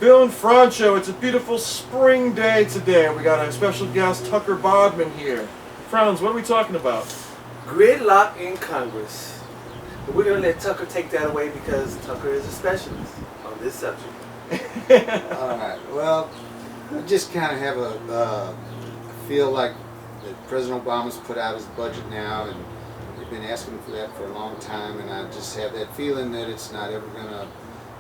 Bill Frantz Show. It's a beautiful spring day today. We got a special guest, Tucker Bodman, here. Frantz, what are we talking about? Gridlock in Congress. But we're going to let Tucker take that away because Tucker is a specialist on this subject. All right. Well, I just kind of have I feel like that President Obama's put out his budget now, and they've been asking for that for a long time, and I just have that feeling that it's not ever going to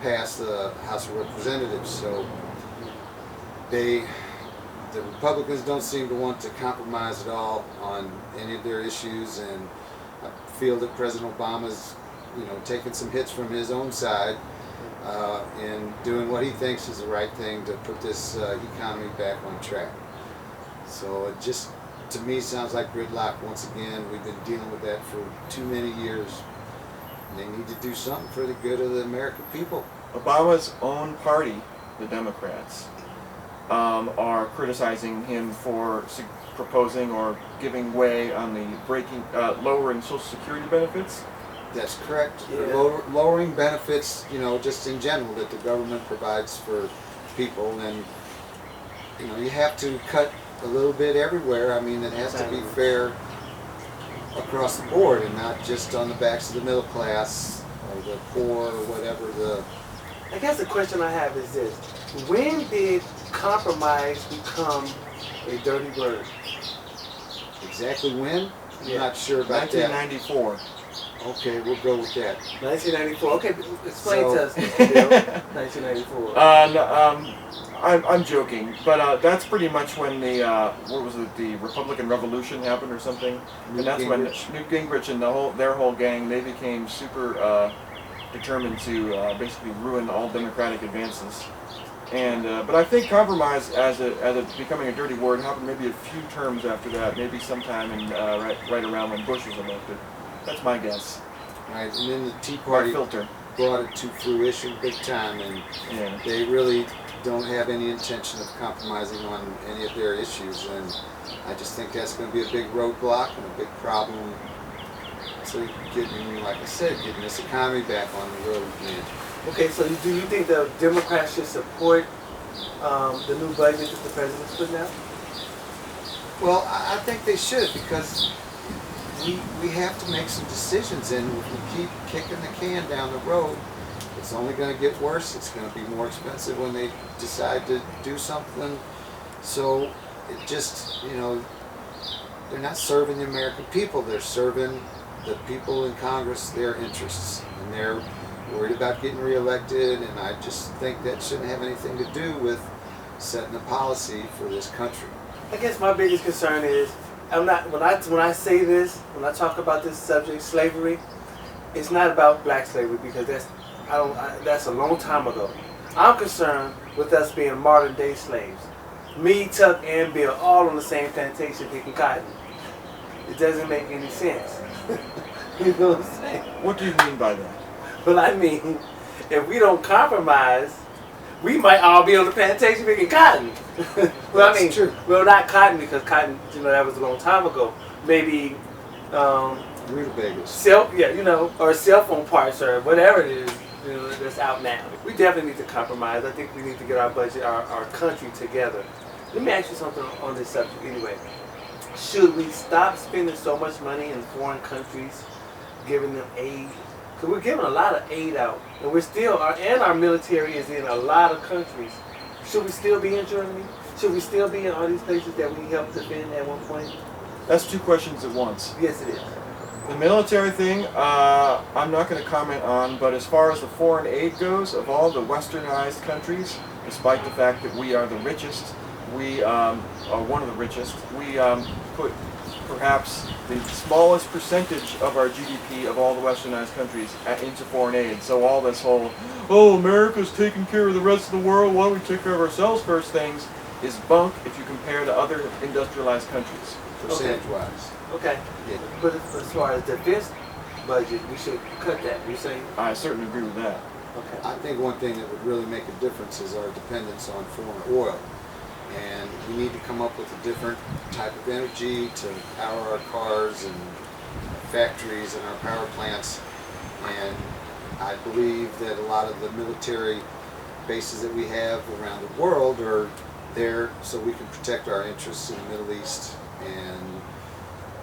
pass the House of Representatives. So the Republicans don't seem to want to compromise at all on any of their issues, and I feel that President Obama's, taking some hits from his own side in doing what he thinks is the right thing to put this economy back on track. So it just, to me, sounds like gridlock once again. We've been dealing with that for too many years. They need to do something for the good of the American people. Obama's own party, the Democrats, are criticizing him for proposing or giving way on the lowering Social Security benefits. That's correct. Yeah. Lowering benefits, just in general that the government provides for people, and you have to cut a little bit everywhere. I mean, it has to be fair across the board and not just on the backs of the middle class or the poor or whatever I guess the question I have is this. When did compromise become a dirty word? Exactly when? I'm not sure about 1994. that. Okay, we'll go with that. 1994. Okay, explain to us, Mr. Bill. 1994. I'm joking, but that's pretty much when the the Republican Revolution happened or something, and that's when Newt Gingrich and their whole gang, they became super determined to basically ruin all democratic advances. And but I think compromise as it becoming a dirty word happened maybe a few terms after that, maybe sometime in right around when Bush was elected. That's my guess. Right, and then the Tea Party brought it to fruition big time, and they really don't have any intention of compromising on any of their issues, and I just think that's going to be a big roadblock and a big problem to getting, like I said, getting this economy back on the road again. Okay, so do you think the Democrats should support the new budget that the president's putting out? Well, I think they should, because we have to make some decisions, and if we keep kicking the can down the road, it's only going to get worse. It's going to be more expensive when they decide to do something. So it just, they're not serving the American people. They're serving the people in Congress, their interests, and they're worried about getting reelected, and I just think that shouldn't have anything to do with setting a policy for this country. I guess my biggest concern is, when I say this, when I talk about this subject, slavery, it's not about black slavery, because that's a long time ago. I'm concerned with us being modern day slaves. Me, Tuck, and Bill, all on the same plantation picking cotton. It doesn't make any sense. You know what I'm saying? What do you mean by that? Well, I mean, if we don't compromise, we might all be on the plantation picking cotton. Well, I mean, true. Well, not cotton, because cotton, that was a long time ago. Maybe rutabagas. Or cell phone parts or whatever it is, that's out now. We definitely need to compromise. I think we need to get our budget, our country together. Let me ask you something on this subject anyway. Should we stop spending so much money in foreign countries, giving them aid? Because we're giving a lot of aid out, and our military is in a lot of countries. Should we still be in Germany? Should we still be in all these places that we helped defend at one point? That's two questions at once. Yes, it is. The military thing, I'm not going to comment on, but as far as the foreign aid goes, of all the westernized countries, despite the fact that we are the richest, we are one of the richest, we put perhaps the smallest percentage of our GDP of all the westernized countries into foreign aid. So all this whole, America's taking care of the rest of the world, why don't we take care of ourselves first things, is bunk if you compare to other industrialized countries. Percentage-wise. Okay. Yeah. But as far as the defense budget, we should cut that, you're saying? I certainly agree with that. Okay. I think one thing that would really make a difference is our dependence on foreign oil. And we need to come up with a different type of energy to power our cars and factories and our power plants. And I believe that a lot of the military bases that we have around the world are there so we can protect our interests in the Middle East. And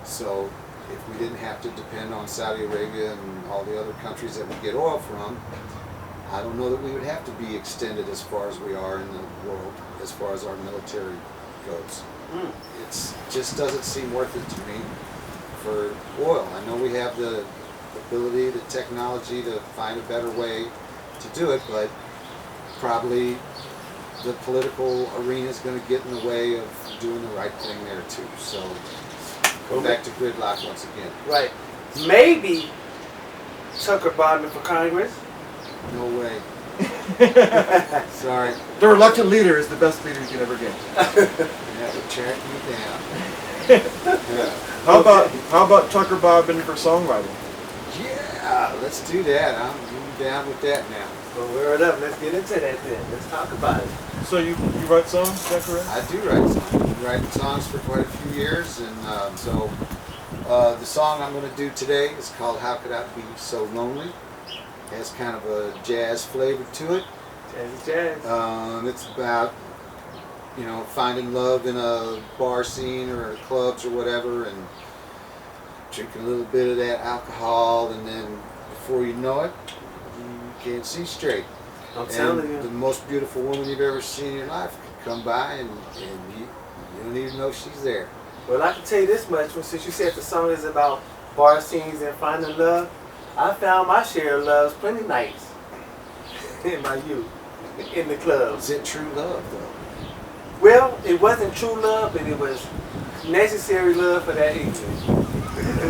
so if we didn't have to depend on Saudi Arabia and all the other countries that we get oil from, I don't know that we would have to be extended as far as we are in the world as far as our military goes. It just doesn't seem worth it to me for oil. I know we have the ability, the technology to find a better way to do it, but probably the political arena is going to get in the way of doing the right thing there too. So go back to gridlock once again. Right. Maybe Tucker Bodman for Congress. No way. Sorry. The reluctant leader is the best leader you can ever get. You have to track me down. Yeah. How about Tucker Bodman for songwriting? Yeah, let's do that. I'm down with that now. Well, wear it up. Let's get into that then. Let's talk about it. So you write songs, is that correct? I do write songs. I've been writing songs for quite a few years, and so the song I'm going to do today is called "How Could I Be So Lonely." It has kind of a jazz flavor to it. Jazz. It's about, you know, finding love in a bar scene or clubs or whatever, and drinking a little bit of that alcohol, and then before you know it, you can't see straight. I'm telling you. The most beautiful woman you've ever seen in your life can come by, and you don't even know she's there. Well, I can tell you this much. Since you said the song is about bar scenes and finding love, I found my share of loves plenty nights in my youth, in the clubs. Is it true love, though? Well, it wasn't true love, but it was necessary love for that evening.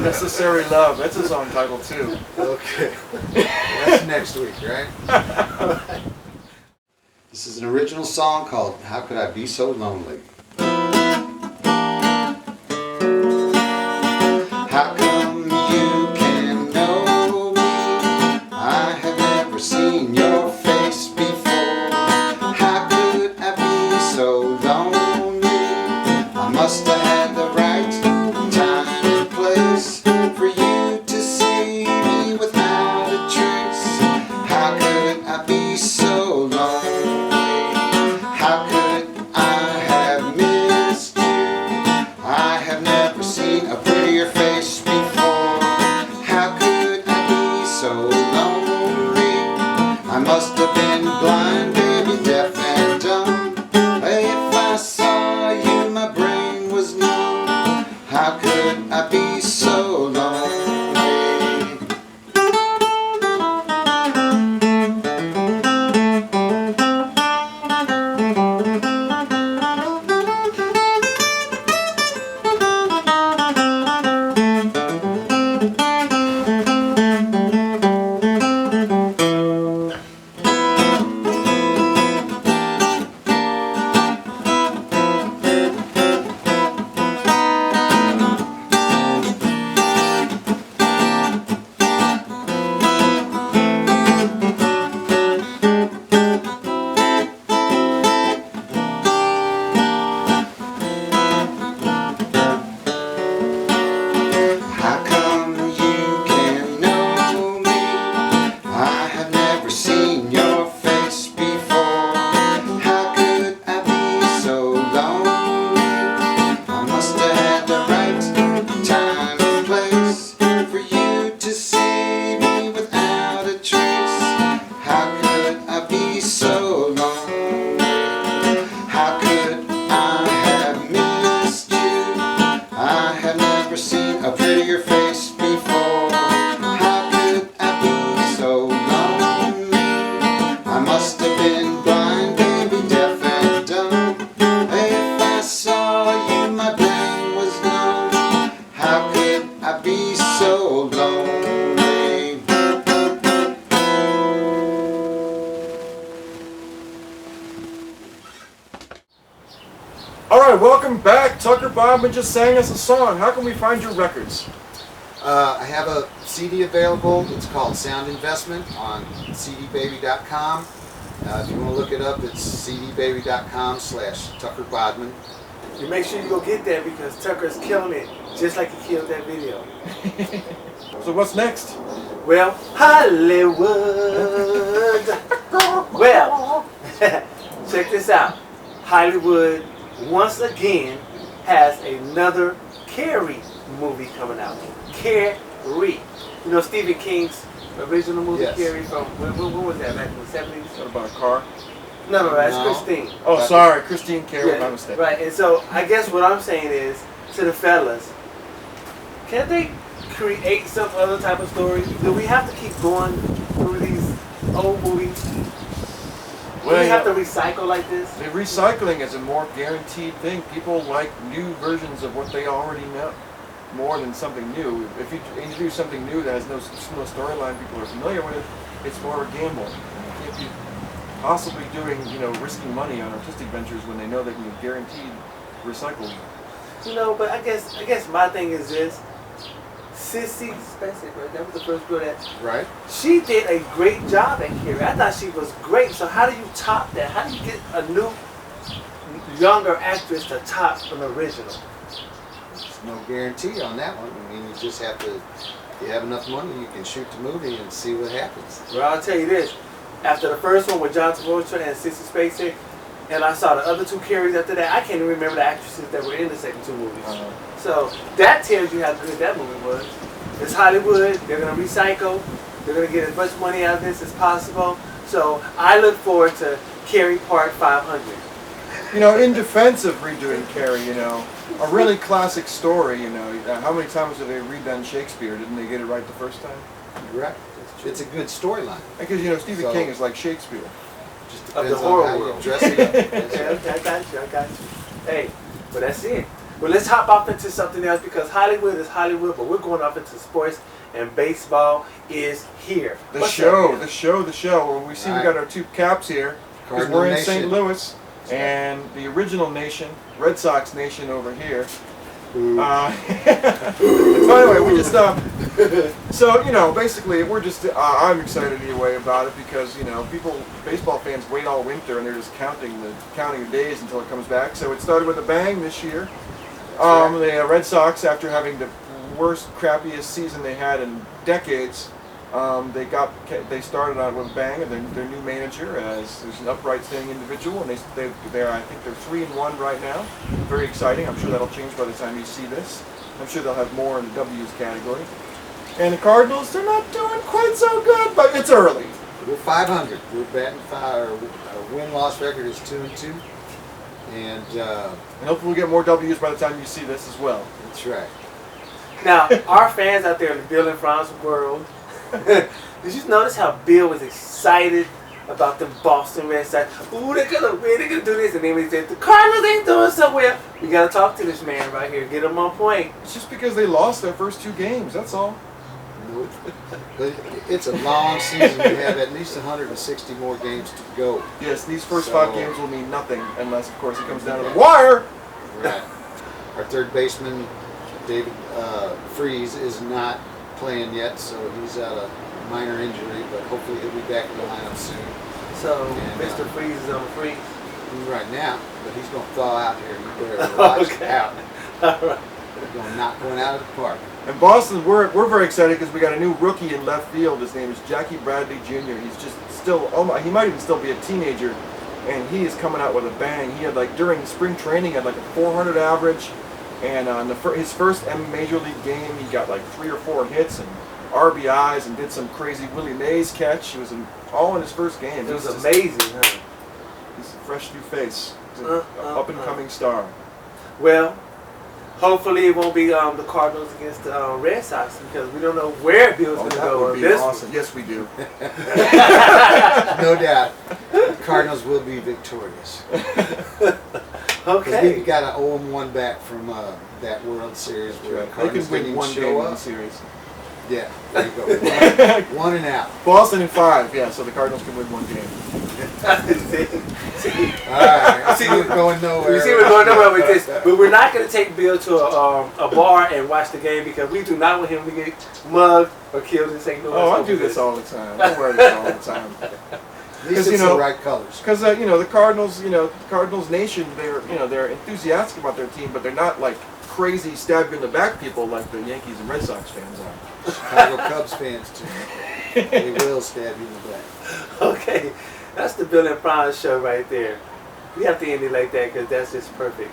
Necessary Love. That's a song title too. Okay. That's next week, right? This is an original song called "How Could I Be So Lonely." How come you can know me? I have never seen your face before. How could I be so lonely? I must have had the right time and place for you to see me without a trace. How could I be so lonely? How could I have missed you? I have never seen a prettier face before. How could I be so lonely? I must have been blind, baby, deaf and dumb. If I saw you, my brain was numb. How could I be so lonely? Alright, welcome back. Tucker Bodman just sang us a song. How can we find your records? I have a CD available. It's called Sound Investment on cdbaby.com. If you want to look it up, it's cdbaby.com/Tucker Bodman. You make sure you go get that because Tucker's killing it, just like he killed that video. So what's next? Well, Hollywood. Well, Check this out. Hollywood once again has another Carrie movie coming out. Carrie. You know Stephen King's original movie, Yes. Carrie, from when was that? Back in the 70s? What about a car? No, that's No. Christine. Oh, sorry, Christine Carrie, Yeah, my mistake. right, and so I guess what I'm saying is to the fellas, can't they create some other type of story? Do we have to keep going through these old movies? Do we have to recycle like this? The recycling is a more guaranteed thing. People like new versions of what they already know more than something new. If you introduce something new that has no storyline people are familiar with, it's more of a gamble. You can't be possibly doing, risking money on artistic ventures when they know they can get guaranteed recycled. But I guess my thing is this. Sissy Spacek, right? That was the first girl that. Right. She did a great job at Carrie. I thought she was great. So how do you top that? How do you get a new, younger actress to top an original? There's no guarantee on that one. I mean, you just have to. If you have enough money, you can shoot the movie and see what happens. Well, I'll tell you this. After the first one with John Travolta and Sissy Spacek, and I saw the other two Carries after that, I can't even remember the actresses that were in the second two movies. So that tells you how good that movie was. It's Hollywood. They're going to recycle. They're going to get as much money out of this as possible. So I look forward to Carrie Part 500. In defense of redoing Carrie, a really classic story, how many times have they redone Shakespeare? Didn't they get it right the first time? You're right. It's a good storyline. Because, Stephen King is like Shakespeare. Just Of depends the horror on how world. you dress it up. Yeah, I got you. Hey, but that's it. Well, let's hop off into something else because Hollywood is Hollywood, but we're going off into sports, and baseball is here. The What's show. up, Well, we see we got our two caps here because Cardinal we're in Nation. St. Louis, and the original nation, Red Sox Nation over here. So anyway, we just basically we're just I'm excited anyway about it because baseball fans wait all winter and they're just counting the days until it comes back. So it started with a bang this year. The Red Sox, after having the worst, crappiest season they had in decades, they started out with a bang, and their new manager is an upright, standing individual, and they're I think they're 3-1 right now. Very exciting. I'm sure that'll change by the time you see this. I'm sure they'll have more in the W's category. And the Cardinals, they're not doing quite so good, but it's early. We're 500. We're batting 5. Our win-loss record is 2-2, and hopefully we'll get more W's by the time you see this as well. that's right. Now, our fans out there in the Bill and Frantz world, did you notice how Bill was excited about the Boston Red Sox? Ooh, they're gonna win, they're gonna do this, and then he said the Cardinals ain't doing so well. We gotta talk to this man right here, get him on point. It's just because they lost their first 2 games, that's all. But it's a long season. We have at least 160 more games to go. Yes, these first 5 games will mean nothing unless, of course, it comes down to the wire. Right. Our third baseman, David Freese, is not playing yet, so he's out of minor injury, but hopefully he'll be back in the lineup soon. So, And, Mr. Freeze is on the freeze. Right now, but he's going to thaw out here. You better watch out. All right. He's going to knock one out of the park. In Boston, we're very excited because we got a new rookie in left field. His name is Jackie Bradley Jr. He's just still, he might even still be a teenager, and he is coming out with a bang. He had during spring training, had a 400 average, and on his first Major League game, he got 3 or 4 hits and RBIs and did some crazy Willie Mays catch. He was all in his first game. It was amazing, huh? He's a fresh new face. He's an up-and-coming star. Well, hopefully it won't be the Cardinals against the Red Sox because we don't know where Bill's going to That go would on be this awesome. Yes, we do. No doubt. The Cardinals will be victorious. Okay. Because we got an 0-1 back from that World Series where the They Cardinals can win didn't one show game in the up. series. Yeah, there you go. One and out. Boston in 5, yeah, so the Cardinals can win 1 game. All right. See, we're going nowhere. You see, we're going nowhere with this, but we're not going to take Bill to a bar and watch the game because we do not want him to get mugged or killed in St. Louis. Oh, I do this all the time. I wear this all the time. At least it's the right colors. Because the Cardinals, Cardinals Nation, they're enthusiastic about their team, but they're not crazy stab you in the back people like the Yankees and Red Sox fans are. Chicago Cubs fans too. They will stab you in the back. Okay. That's the Bill and Frantz Show right there. We have to end it like that because that's just perfect.